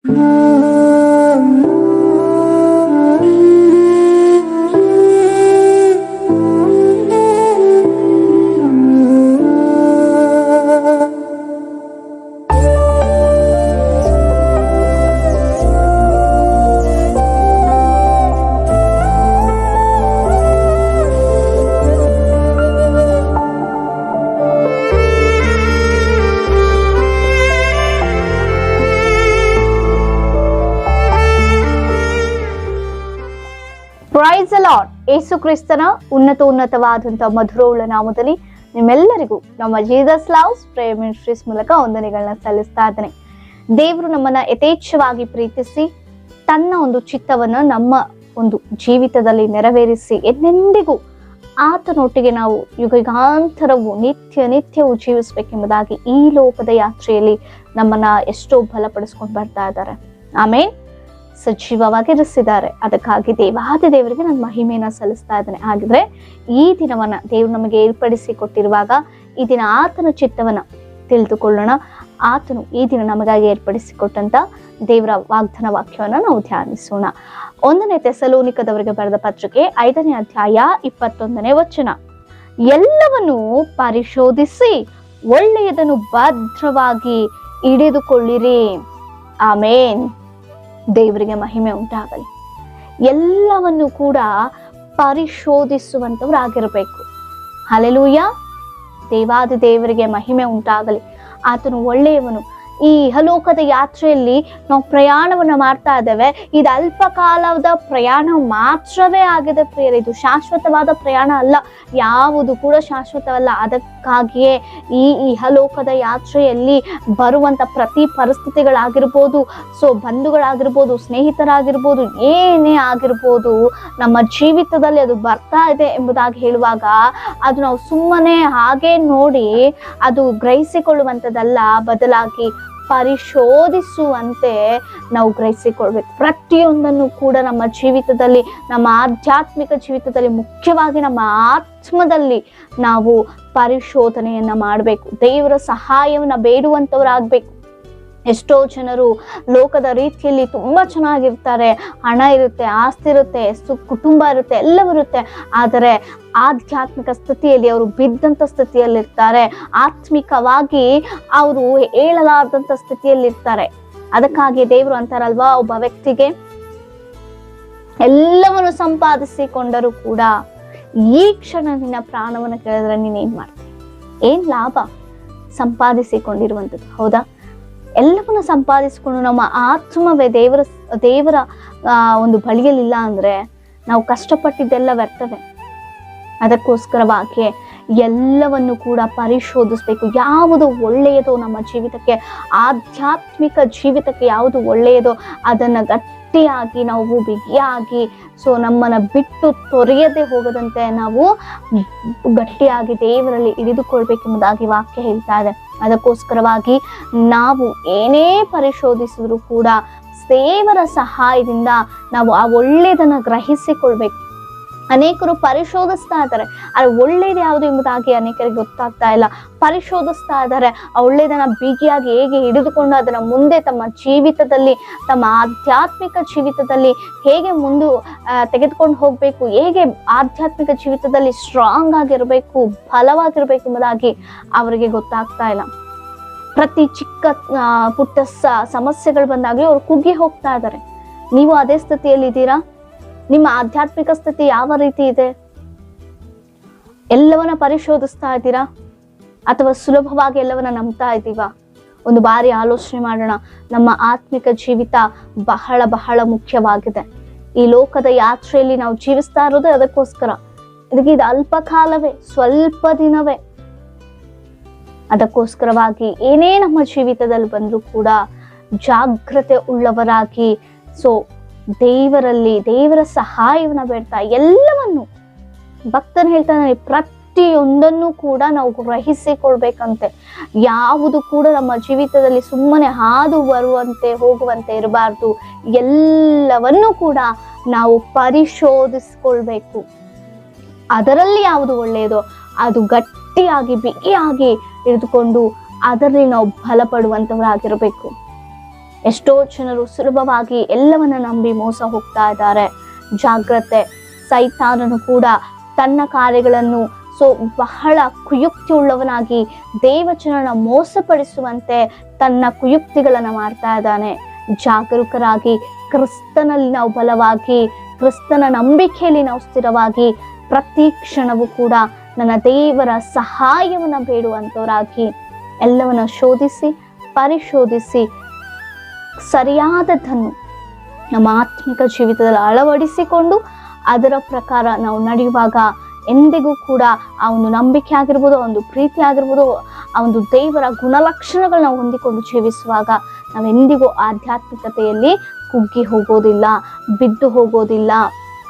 Price the lord. ಯೇಸು ಕ್ರಿಸ್ತನ ಉನ್ನತವಾದಂತಹ ಮಧುರವುಳ್ಳ ನಾಮದಲ್ಲಿ ನಿಮ್ಮೆಲ್ಲರಿಗೂ ನಮ್ಮ ಜೀಸಸ್ ಲವ್ಸ್ ಪ್ರೇಯರ್ ಮಿನಿಸ್ಟ್ರೀಸ್ ಮೂಲಕ ವಂದನೆಗಳನ್ನ ಸಲ್ಲಿಸ್ತಾ ಇದ್ದೇನೆ. ದೇವರು ನಮ್ಮನ್ನ ಯಥೇಚ್ಛವಾಗಿ ಪ್ರೀತಿಸಿ ತನ್ನ ಒಂದು ಚಿತ್ತವನ್ನ ನಮ್ಮ ಒಂದು ಜೀವಿತದಲ್ಲಿ ನೆರವೇರಿಸಿ ಎಂದೆಂದಿಗೂ ಆತನೊಟ್ಟಿಗೆ ನಾವು ಯುಗಾಂತರವು ನಿತ್ಯವೂ ಜೀವಿಸ್ಬೇಕೆಂಬುದಾಗಿ ಈ ಲೋಕದ ಯಾತ್ರೆಯಲ್ಲಿ ನಮ್ಮನ್ನ ಎಷ್ಟೋ ಬಲಪಡಿಸ್ಕೊಂಡು ಬರ್ತಾ ಇದ್ದಾರೆ. ಆಮೇಲೆ ಸಜೀವವಾಗಿರಿಸಿದ್ದಾರೆ. ಅದಕ್ಕಾಗಿ ದೇವರಿಗೆ ನಾನು ಮಹಿಮೆಯನ್ನ ಸಲ್ಲಿಸ್ತಾ ಇದ್ದೇನೆ. ಹಾಗಿದ್ರೆ ಈ ದಿನವನ್ನ ದೇವರು ನಮಗೆ ಏರ್ಪಡಿಸಿ ಕೊಟ್ಟಿರುವಾಗ ಈ ದಿನ ಆತನ ಚಿತ್ತವನ್ನ ತಿಳಿದುಕೊಳ್ಳೋಣ. ಆತನು ಈ ದಿನ ನಮಗಾಗಿ ಏರ್ಪಡಿಸಿಕೊಟ್ಟಂತ ದೇವರ ವಾಗ್ದಾನ ವಾಕ್ಯವನ್ನ ನಾವು ಧ್ಯಾನಿಸೋಣ. 1 ಥೆಸಲೋನಿಕದವರಿಗೆ ಬರೆದ ಪತ್ರಿಕೆ 5ನೇ ಅಧ್ಯಾಯ 21ನೇ ವಚನ. ಎಲ್ಲವನ್ನೂ ಪರಿಶೋಧಿಸಿ ಒಳ್ಳೆಯದನ್ನು ಭದ್ರವಾಗಿ ಹಿಡಿದುಕೊಳ್ಳಿರಿ. ಆಮೇನ್. ದೇವರಿಗೆ ಮಹಿಮೆ ಉಂಟಾಗಲಿ. ಎಲ್ಲವನ್ನು ಕೂಡ ಪರಿಶೋಧಿಸುವಂತವರಾಗಿರ್ಬೇಕು. ಹಲ್ಲೆಲೂಯಾ. ದೇವರಿಗೆ ಮಹಿಮೆ ಉಂಟಾಗಲಿ. ಆತನು ಒಳ್ಳೆಯವನು. ಈ ಇಹಲೋಕದ ಯಾತ್ರೆಯಲ್ಲಿ ನಾವು ಪ್ರಯಾಣವನ್ನ ಮಾಡ್ತಾ ಇದ್ದೇವೆ. ಇದು ಅಲ್ಪ ಕಾಲದ ಪ್ರಯಾಣ ಮಾತ್ರವೇ ಆಗಿದೆ ಪ್ರಿಯರೇ. ಇದು ಶಾಶ್ವತವಾದ ಪ್ರಯಾಣ ಅಲ್ಲ. ಯಾವುದು ಕೂಡ ಶಾಶ್ವತವಲ್ಲ. ಅದಕ್ಕಾಗಿಯೇ ಈ ಇಹಲೋಕದ ಯಾತ್ರೆಯಲ್ಲಿ ಬರುವಂತ ಪ್ರತಿ ಪರಿಸ್ಥಿತಿಗಳಾಗಿರ್ಬೋದು, ಬಂಧುಗಳಾಗಿರ್ಬೋದು, ಸ್ನೇಹಿತರಾಗಿರ್ಬೋದು, ಏನೇ ಆಗಿರ್ಬೋದು, ನಮ್ಮ ಜೀವಿತದಲ್ಲಿ ಅದು ಬರ್ತಾ ಇದೆ ಎಂಬುದಾಗಿ ಹೇಳುವಾಗ ಅದು ನಾವು ಸುಮ್ಮನೆ ಹಾಗೆ ನೋಡಿ ಅದು ಗ್ರಹಿಸಿಕೊಳ್ಳುವಂಥದ್ದಲ್ಲ, ಬದಲಾಗಿ ಪರಿಶೋಧಿಸುವಂತೆ ನಾವು ಗ್ರಹಿಸಿಕೊಳ್ಬೇಕು. ಪ್ರತಿಯೊಂದನ್ನು ಕೂಡ ನಮ್ಮ ಜೀವಿತದಲ್ಲಿ, ನಮ್ಮ ಆಧ್ಯಾತ್ಮಿಕ ಜೀವಿತದಲ್ಲಿ, ಮುಖ್ಯವಾಗಿ ನಮ್ಮ ಆತ್ಮದಲ್ಲಿ ನಾವು ಪರಿಶೋಧನೆಯನ್ನ ಮಾಡಬೇಕು. ದೇವರ ಸಹಾಯವನ್ನ ಬೇಡುವಂತವರಾಗಬೇಕು. ಎಷ್ಟೋ ಜನರು ಲೋಕದ ರೀತಿಯಲ್ಲಿ ತುಂಬಾ ಚೆನ್ನಾಗಿರ್ತಾರೆ. ಹಣ ಇರುತ್ತೆ, ಆಸ್ತಿ ಇರುತ್ತೆ, ಕುಟುಂಬ ಇರುತ್ತೆ, ಎಲ್ಲವಿರುತ್ತೆ. ಆದರೆ ಆಧ್ಯಾತ್ಮಿಕ ಸ್ಥಿತಿಯಲ್ಲಿ ಅವರು ಬಿದ್ದಂತ ಸ್ಥಿತಿಯಲ್ಲಿರ್ತಾರೆ. ಆತ್ಮಿಕವಾಗಿ ಅವರು ಹೇಳಲಾರ್ದಂತ ಸ್ಥಿತಿಯಲ್ಲಿರ್ತಾರೆ. ಅದಕ್ಕಾಗಿ ದೇವರು ಅಂತಾರಲ್ವಾ, ಒಬ್ಬ ವ್ಯಕ್ತಿಗೆ ಎಲ್ಲವನ್ನು ಸಂಪಾದಿಸಿಕೊಂಡರೂ ಕೂಡ ಈ ಕ್ಷಣ ನಿನ್ನ ಪ್ರಾಣವನ್ನು ಕೇಳಿದ್ರೆ ನೀನ್ ಏನ್ ಮಾಡ್ತೀಯ? ಏನ್ ಲಾಭ ಸಂಪಾದಿಸಿಕೊಂಡಿರುವಂಥದ್ದು? ಹೌದಾ? ಎಲ್ಲವನ್ನ ಸಂಪಾದಿಸಿಕೊಂಡು ನಮ್ಮ ಆತ್ಮವೇ ದೇವರ ಒಂದು ಬಳಿಯಲಿಲ್ಲ ಅಂದ್ರೆ ನಾವು ಕಷ್ಟಪಟ್ಟಿದ್ದೆಲ್ಲ ವ್ಯರ್ಥವೇ. ಅದಕ್ಕೋಸ್ಕರವಾಗಿ ಎಲ್ಲವನ್ನು ಕೂಡ ಪರಿಶೋಧಿಸ್ಬೇಕು. ಯಾವುದು ಒಳ್ಳೆಯದೋ ನಮ್ಮ ಜೀವಿತಕ್ಕೆ, ಆಧ್ಯಾತ್ಮಿಕ ಜೀವಿತಕ್ಕೆ ಯಾವುದು ಒಳ್ಳೆಯದೋ ಅದನ್ನ ಗಟ್ಟಿಯಾಗಿ ನಾವು ಬಿಗಿಯಾಗಿ ನಮ್ಮನ್ನ ಬಿಟ್ಟು ತೊರೆಯದೆ ಹೋಗದಂತೆ ನಾವು ಗಟ್ಟಿಯಾಗಿ ದೇವರಲ್ಲಿ ಹಿಡಿದುಕೊಳ್ಬೇಕೆಂಬುದಾಗಿ ವಾಕ್ಯ ಹೇಳ್ತಾ ಇದೆ. ಅದಕ್ಕೋಸ್ಕರವಾಗಿ ನಾವು ಏನೇ ಪರಿಶೋಧಿಸಿದ್ರು ಕೂಡ ದೇವರ ಸಹಾಯದಿಂದ ನಾವು ಆ ಒಳ್ಳೆಯದನ್ನ ಗ್ರಹಿಸಿಕೊಳ್ಬೇಕು. ಅನೇಕರು ಪರಿಶೋಧಿಸ್ತಾ ಇದ್ದಾರೆ, ಅದು ಒಳ್ಳೇದು ಯಾವುದು ಎಂಬುದಾಗಿ ಅನೇಕರಿಗೆ ಗೊತ್ತಾಗ್ತಾ ಇಲ್ಲ. ಪರಿಶೋಧಿಸ್ತಾ ಇದ್ದಾರೆ, ಆ ಒಳ್ಳೆಯದನ್ನ ಬಿಗಿಯಾಗಿ ಹೇಗೆ ಹಿಡಿದುಕೊಂಡು ಅದನ್ನ ಮುಂದೆ ತಮ್ಮ ಜೀವಿತದಲ್ಲಿ, ತಮ್ಮ ಆಧ್ಯಾತ್ಮಿಕ ಜೀವಿತದಲ್ಲಿ ಹೇಗೆ ತೆಗೆದುಕೊಂಡು ಹೋಗ್ಬೇಕು, ಹೇಗೆ ಆಧ್ಯಾತ್ಮಿಕ ಜೀವಿತದಲ್ಲಿ ಸ್ಟ್ರಾಂಗ್ ಆಗಿರ್ಬೇಕು, ಬಲವಾಗಿರ್ಬೇಕು ಎಂಬುದಾಗಿ ಅವರಿಗೆ ಗೊತ್ತಾಗ್ತಾ ಇಲ್ಲ. ಪ್ರತಿ ಚಿಕ್ಕ ಪುಟ್ಟ ಸಮಸ್ಯೆಗಳು ಬಂದಾಗಲೂ ಅವ್ರು ಕುಗ್ಗಿ ಹೋಗ್ತಾ ಇದ್ದಾರೆ. ನೀವು ಅದೇ ಸ್ಥಿತಿಯಲ್ಲಿ ಇದ್ದೀರಾ? ನಿಮ್ಮ ಆಧ್ಯಾತ್ಮಿಕ ಸ್ಥಿತಿ ಯಾವ ರೀತಿ ಇದೆ? ಎಲ್ಲವನ್ನ ಪರಿಶೋಧಿಸ್ತಾ ಇದ್ದೀರಾ ಅಥವಾ ಸುಲಭವಾಗಿ ಎಲ್ಲವನ್ನ ನಂಬ್ತಾ ಇದ್ದೀವಾ? ಒಂದು ಬಾರಿ ಆಲೋಚನೆ ಮಾಡೋಣ. ನಮ್ಮ ಆತ್ಮಿಕ ಜೀವಿತ ಬಹಳ ಬಹಳ ಮುಖ್ಯವಾಗಿದೆ. ಈ ಲೋಕದ ಯಾತ್ರೆಯಲ್ಲಿ ನಾವು ಜೀವಿಸ್ತಾ ಇರೋದೇ ಅದಕ್ಕೋಸ್ಕರ. ಇದು ಅಲ್ಪ ಕಾಲವೇ, ಸ್ವಲ್ಪ ದಿನವೇ. ಅದಕ್ಕೋಸ್ಕರವಾಗಿ ಏನೇ ನಮ್ಮ ಜೀವಿತದಲ್ಲಿ ಬಂದರೂ ಕೂಡ ಜಾಗ್ರತೆ ಉಳ್ಳವರಾಗಿ ದೇವರ ಸಹಾಯವನ್ನ ಬೇಡ್ತಾ ಎಲ್ಲವನ್ನು ಭಕ್ತನು ಹೇಳ್ತಾನೆ, ಪ್ರತಿಯೊಂದನ್ನು ಕೂಡ ನಾವು ಗ್ರಹಿಸಿಕೊಳ್ಬೇಕಂತೆ. ಯಾವುದು ಕೂಡ ನಮ್ಮ ಜೀವಿತದಲ್ಲಿ ಸುಮ್ಮನೆ ಹಾದು ಬರುವಂತೆ ಹೋಗುವಂತೆ ಇರಬಾರ್ದು. ಎಲ್ಲವನ್ನೂ ಕೂಡ ನಾವು ಪರಿಶೋಧಿಸ್ಕೊಳ್ಬೇಕು. ಅದರಲ್ಲಿ ಯಾವುದು ಒಳ್ಳೆಯದೋ ಅದು ಗಟ್ಟಿಯಾಗಿ ಬಿಗಿಯಾಗಿ ಹಿಡಿದುಕೊಂಡು ಅದರಲ್ಲಿ ನಾವು ಬಲಪಡುವಂತವರಾಗಿರಬೇಕು. ಎಷ್ಟೋ ಜನರು ಸುಲಭವಾಗಿ ಎಲ್ಲವನ್ನ ನಂಬಿ ಮೋಸ ಹೋಗ್ತಾ ಇದ್ದಾರೆ. ಜಾಗ್ರತೆ. ಸೈತಾನನು ಕೂಡ ತನ್ನ ಕಾರ್ಯಗಳನ್ನು ಬಹಳ ಕುಯುಕ್ತಿ ಉಳ್ಳವನಾಗಿ ದೇವಜನನ ಮೋಸಪಡಿಸುವಂತೆ ತನ್ನ ಕುಯುಕ್ತಿಗಳನ್ನ ಮಾಡ್ತಾ ಇದ್ದಾನೆ. ಜಾಗರೂಕರಾಗಿ ಕ್ರಿಸ್ತನಲ್ಲಿ ನಾವು ಬಲವಾಗಿ, ಕ್ರಿಸ್ತನ ನಂಬಿಕೆಯಲ್ಲಿ ನಾವು ಸ್ಥಿರವಾಗಿ, ಪ್ರತಿ ಕ್ಷಣವೂ ಕೂಡ ನನ್ನ ದೇವರ ಸಹಾಯವನ್ನ ಬೇಡುವಂತವರಾಗಿ ಎಲ್ಲವನ್ನ ಶೋಧಿಸಿ ಪರಿಶೋಧಿಸಿ ಸರಿಯಾದದ್ದನ್ನು ನಮ್ಮ ಆತ್ಮಿಕ ಜೀವಿತದಲ್ಲಿ ಅಳವಡಿಸಿಕೊಂಡು ಅದರ ಪ್ರಕಾರ ನಾವು ನಡೆಯುವಾಗ ಎಂದಿಗೂ ಕೂಡ ಆ ಒಂದು ನಂಬಿಕೆ ಆಗಿರ್ಬೋದು, ಆ ಒಂದು ಪ್ರೀತಿ ಆಗಿರ್ಬೋದು, ಆ ಒಂದು ದೇವರ ಗುಣಲಕ್ಷಣಗಳನ್ನ ಹೊಂದಿಕೊಂಡು ಜೀವಿಸುವಾಗ ನಾವೆಂದಿಗೂ ಆಧ್ಯಾತ್ಮಿಕತೆಯಲ್ಲಿ ಕುಗ್ಗಿ ಹೋಗೋದಿಲ್ಲ, ಬಿದ್ದು ಹೋಗೋದಿಲ್ಲ.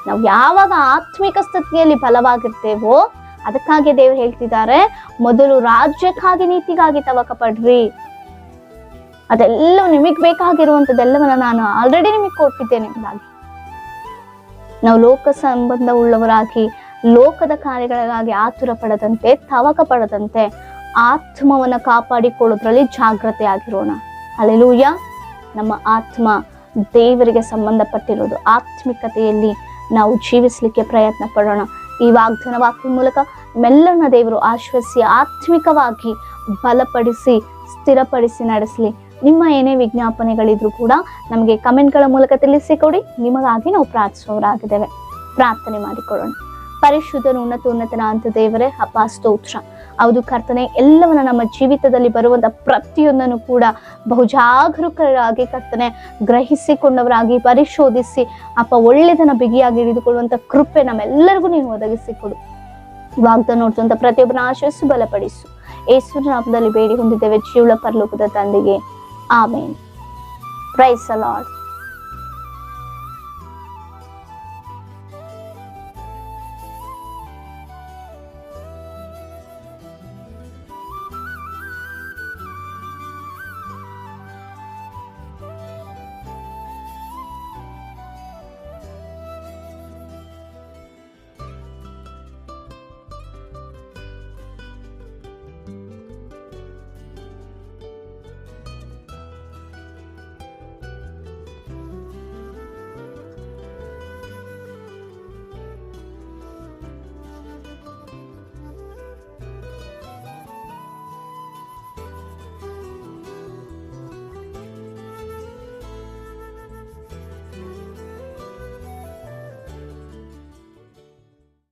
ನಾವು ಯಾವಾಗ ಆತ್ಮಿಕ ಸ್ಥಿತಿಯಲ್ಲಿ ಬಲವಾಗಿರ್ತೇವೋ ಅದಕ್ಕಾಗಿ ದೇವರು ಹೇಳ್ತಿದ್ದಾರೆ, ಮೊದಲು ರಾಜ್ಯಕ್ಕಾಗಿ ನೀತಿಗಾಗಿ ತವಕ ಪಡ್ರಿ. ಅದೆಲ್ಲ ನಿಮಗ್ ಬೇಕಾಗಿರುವಂತದ್ದೆಲ್ಲವನ್ನ ನಾನು ಆಲ್ರೆಡಿ ನಿಮಗೆ ಕೊಟ್ಟಿದ್ದೇನೆ ಎಂಬುದಾಗಿ ನಾವು ಲೋಕ ಸಂಬಂಧ ಉಳ್ಳವರಾಗಿ ಲೋಕದ ಕಾರ್ಯಗಳಿಗಾಗಿ ಆತುರ ಪಡದಂತೆ, ತವಕ ಪಡದಂತೆ ಆತ್ಮವನ್ನ ಕಾಪಾಡಿಕೊಳ್ಳೋದ್ರಲ್ಲಿ ಜಾಗ್ರತೆ ಆಗಿರೋಣ. ಹಲ್ಲೆಲೂಯಾ. ನಮ್ಮ ಆತ್ಮ ದೇವರಿಗೆ ಸಂಬಂಧಪಟ್ಟಿರೋದು. ಆತ್ಮಿಕತೆಯಲ್ಲಿ ನಾವು ಜೀವಿಸಲಿಕ್ಕೆ ಪ್ರಯತ್ನ ಪಡೋಣ. ಈ ವಾಗ್ದಾನ ವಾಕ್ಯ ಮೂಲಕ ಮೆಲ್ಲನ ದೇವರು ಆಶ್ವಸಿ ಆತ್ಮಿಕವಾಗಿ ಬಲಪಡಿಸಿ ಸ್ಥಿರಪಡಿಸಿ ನಡೆಸಲಿ. ನಿಮ್ಮ ಏನೇ ವಿಜ್ಞಾಪನೆಗಳಿದ್ರು ಕೂಡ ನಮಗೆ ಕಮೆಂಟ್ಗಳ ಮೂಲಕ ತಿಳಿಸಿಕೊಡಿ. ನಿಮಗಾಗಿ ನಾವು ಪ್ರಾರ್ಥಿಸುವವರಾಗಿದ್ದೇವೆ. ಪ್ರಾರ್ಥನೆ ಮಾಡಿಕೊಳ್ಳೋಣ. ಪರಿಶುದ್ಧನು ಉನ್ನತನ ಅಂತ ದೇವರೇ, ಅಪ್ಪ ಸ್ತೋತ್ರ. ಹೌದು ಕರ್ತನೆ, ಎಲ್ಲವನ್ನ ನಮ್ಮ ಜೀವಿತದಲ್ಲಿ ಬರುವಂತ ಪ್ರತಿಯೊಂದನ್ನು ಕೂಡ ಬಹು ಜಾಗರೂಕರಾಗಿ ಕರ್ತನೆ ಗ್ರಹಿಸಿಕೊಂಡವರಾಗಿ ಪರಿಶೋಧಿಸಿ ಅಪ್ಪ ಒಳ್ಳೆದನ್ನ ಬಿಗಿಯಾಗಿ ಹಿಡಿದುಕೊಳ್ಳುವಂತ ಕೃಪೆ ನಮ್ಮೆಲ್ಲರಿಗೂ ನೀನು ಒದಗಿಸಿಕೊಡು. ವಾಗ್ದಾನ ನೋಡುವಂತ ಪ್ರತಿಯೊಬ್ಬನ ಆಶೀರ್ವದಿಸು, ಬಲಪಡಿಸು. ಯೇಸುವಿನ ನಾಮದಲ್ಲಿ ಬೇಡಿ ಹೊಂದಿದ್ದೇವೆ ಜೀವಳ ಪರಲೋಕದ ತಂದೆಗೆ. ಆಮೇನ್. Praise the lord.